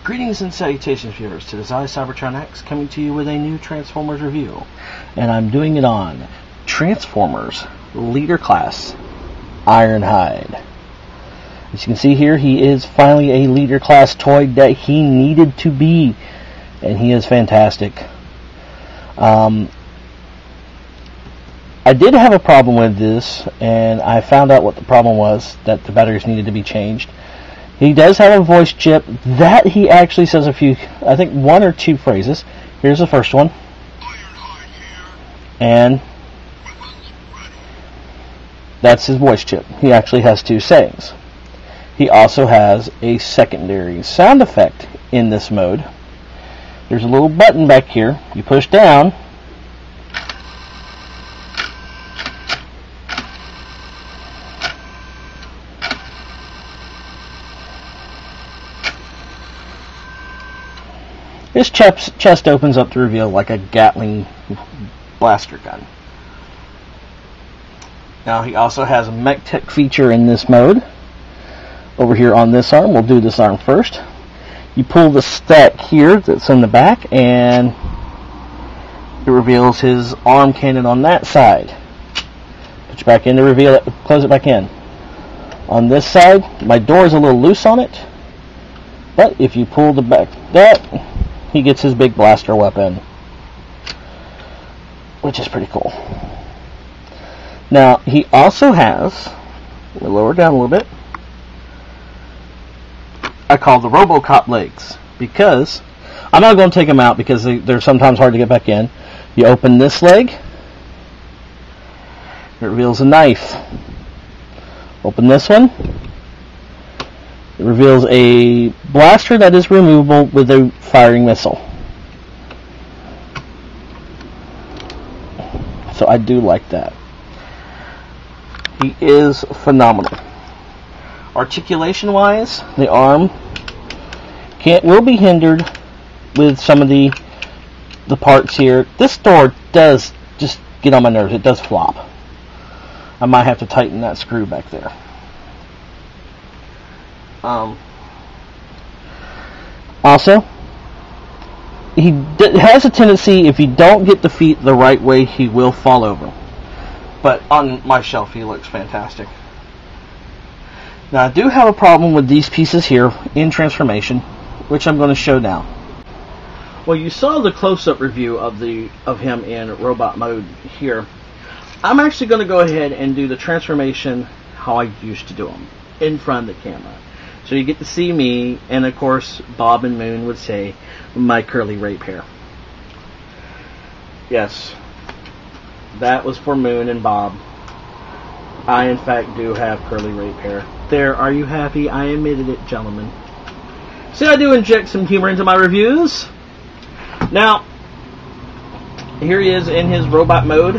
Greetings and salutations, viewers, to this Cybertron X, coming to you with a new Transformers review. And I'm doing it on Transformers Leader Class Ironhide. As you can see here, he is finally a Leader Class toy that he needed to be. And he is fantastic. I did have a problem with this, and I found out what the problem was, that the batteries needed to be changed. He does have a voice chip that he actually says a few, I think one or two phrases. Here's the first one. And that's his voice chip. He actually has two sayings. He also has a secondary sound effect in this mode. There's a little button back here. You push down. His chest opens up to reveal like a Gatling blaster gun. Now he also has a mech tech feature in this mode. Over here on this arm, we'll do this arm first. You pull the stack here that's in the back, and it reveals his arm cannon on that side. Put it back in to reveal it, close it back in. On this side, my door is a little loose on it, but if you pull the back that, he gets his big blaster weapon, which is pretty cool. Now, he also has, we'll lower down a little bit, I call the RoboCop legs, because I'm not going to take them out because they're sometimes hard to get back in. You open this leg, it reveals a knife. Open this one, it reveals a blaster that is removable with a firing missile. So I do like that. He is phenomenal. Articulation wise, the arm will be hindered with some of the parts here. This door does just get on my nerves. It does flop. I might have to tighten that screw back there. Also, he has a tendency, if you don't get the feet the right way, he will fall over. But on my shelf, he looks fantastic. Now, I do have a problem with these pieces here in transformation, which I'm going to show now. Well, you saw the close-up review of him in robot mode here. I'm actually going to go ahead and do the transformation how I used to do them, in front of the camera. So you get to see me, and of course, Bob and Moon would say, my curly rape hair. Yes, that was for Moon and Bob. I, in fact, do have curly rape hair. There, are you happy? I admitted it, gentlemen. See, I do inject some humor into my reviews. Now, here he is in his robot mode.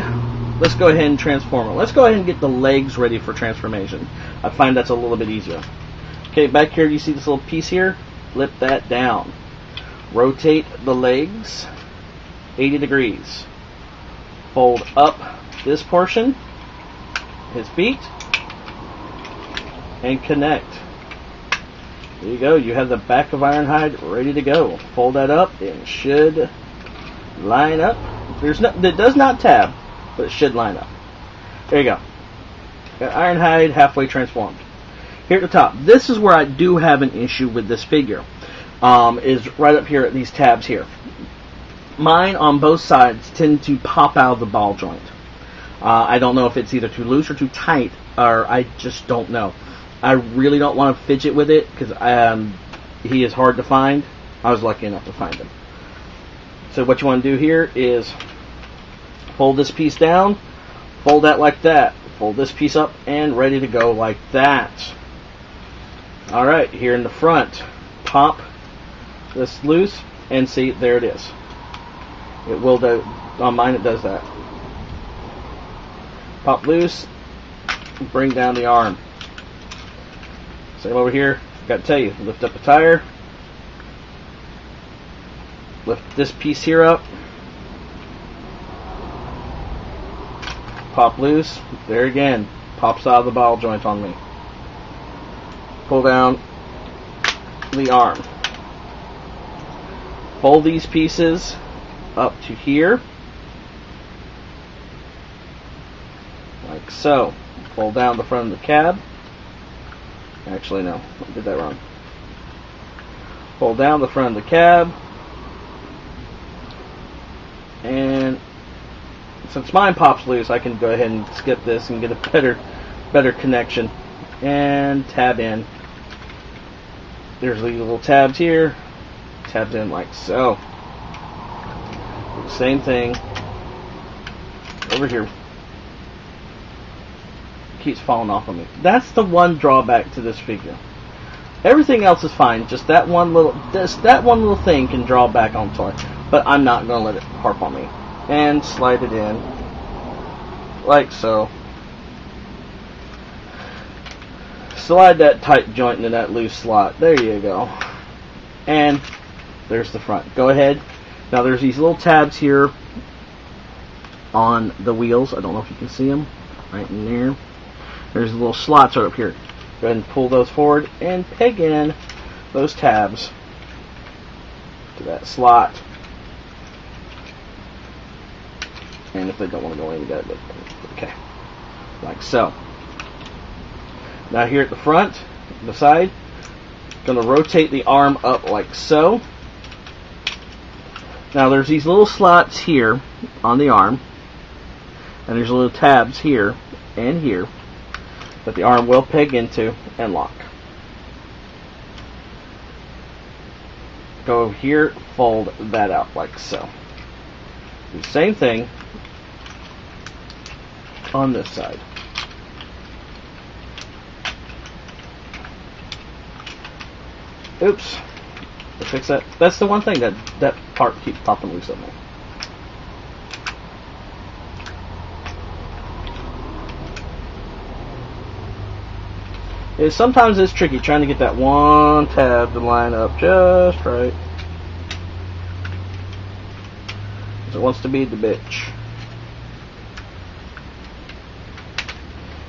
Let's go ahead and transform him. Let's go ahead and get the legs ready for transformation. I find that's a little bit easier. Okay, back here, you see this little piece here? Flip that down. Rotate the legs 80 degrees. Fold up this portion, his feet, and connect. There you go. You have the back of Ironhide ready to go. Fold that up. It should line up. It does not tab, but it should line up. There you go. Got Ironhide halfway transformed. Here at the top, this is where I do have an issue with this figure. Is right up here at these tabs here. Mine on both sides tend to pop out of the ball joint. I don't know if it's either too loose or too tight, or I just don't know. I really don't want to fidget with it because he is hard to find. I was lucky enough to find him. So what you want to do here is fold this piece down, fold that like that, fold this piece up, and ready to go like that. Alright, here in the front, pop this loose, and see, there it is. It will do, on mine it does that. Pop loose, bring down the arm. Same over here, got to tell you, lift up the tire, lift this piece here up, pop loose, there again, pops out of the ball joint on me. Pull down the arm. fold these pieces up to here, like so. Fold down the front of the cab. Actually, no, I did that wrong. Fold down the front of the cab, and since mine pops loose, I can go ahead and skip this and get a better connection, and tab in. There's these little tabs here, tabs in like so. Same thing over here. Keeps falling off of me. That's the one drawback to this figure. Everything else is fine. Just that one little thing can draw back onto it. But I'm not going to let it harp on me. And slide it in like so. Slide that tight joint into that loose slot. There you go. And there's the front. Go ahead. Now there's these little tabs here on the wheels. I don't know if you can see them. Right in there. There's little slots right up here. Go ahead and pull those forward and peg in those tabs to that slot. And if they don't want to go in, you got it. Okay. Like so. Now here at the front, the side, going to rotate the arm up like so. Now there's these little slots here on the arm, and there's little tabs here and here that the arm will peg into and lock. Go over here, fold that out like so. Do the same thing on this side. Oops. To fix that. That's the one thing that part keeps popping loose on me. Sometimes it's tricky trying to get that one tab to line up just right. Because it wants to be the bitch.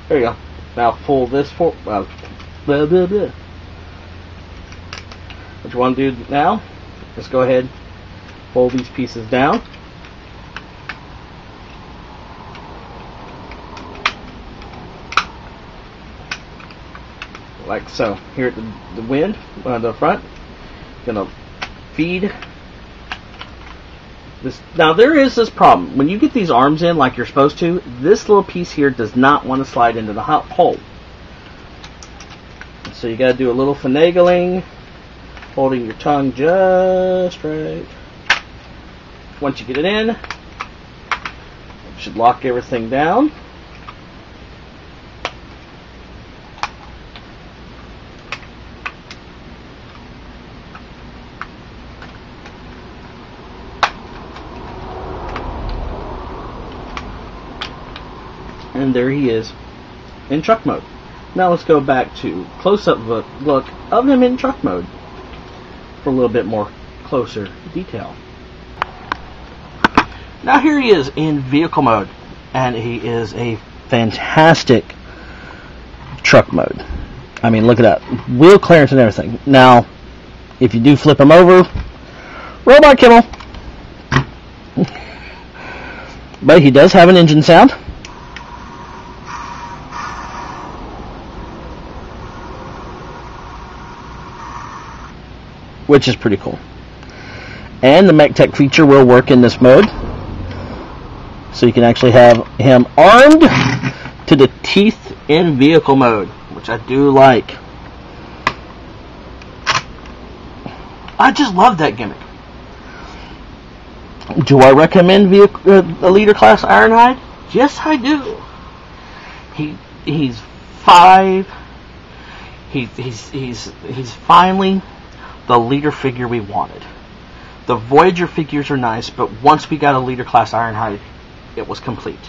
There you go. Now pull this for. Blah, blah, blah. What you want to do now is go ahead, fold these pieces down. Like so. Here at the wind, the front, gonna feed this. Now there is this problem. When you get these arms in like you're supposed to, this little piece here does not want to slide into the hole. So you gotta do a little finagling, holding your tongue just right. Once you get it in, it should lock everything down. And there he is in truck mode. Now let's go back to close-up look of him in truck mode for a little bit more closer detail. Now here he is in vehicle mode, and he is a fantastic truck mode. I mean, look at that. Wheel clearance and everything. Now, if you do flip him over, robot kibble. But he does have an engine sound. Which is pretty cool. And the MechTech feature will work in this mode. So you can actually have him armed to the teeth in vehicle mode, which I do like. I just love that gimmick. Do I recommend a leader class Ironhide? Yes, I do. He's 5. He's finally the leader figure we wanted. The Voyager figures are nice, but once we got a leader class Ironhide, it was complete.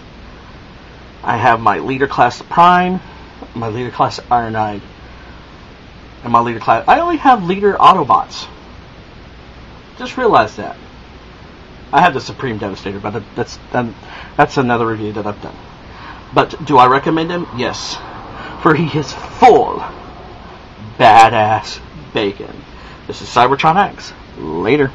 I have my leader class Prime, my leader class Ironhide, and my leader class. I only have leader Autobots. Just realized that. I have the Supreme Devastator, but that's another review that I've done. But do I recommend him? Yes, for he is full badass bacon. This is Cybertron X. Later.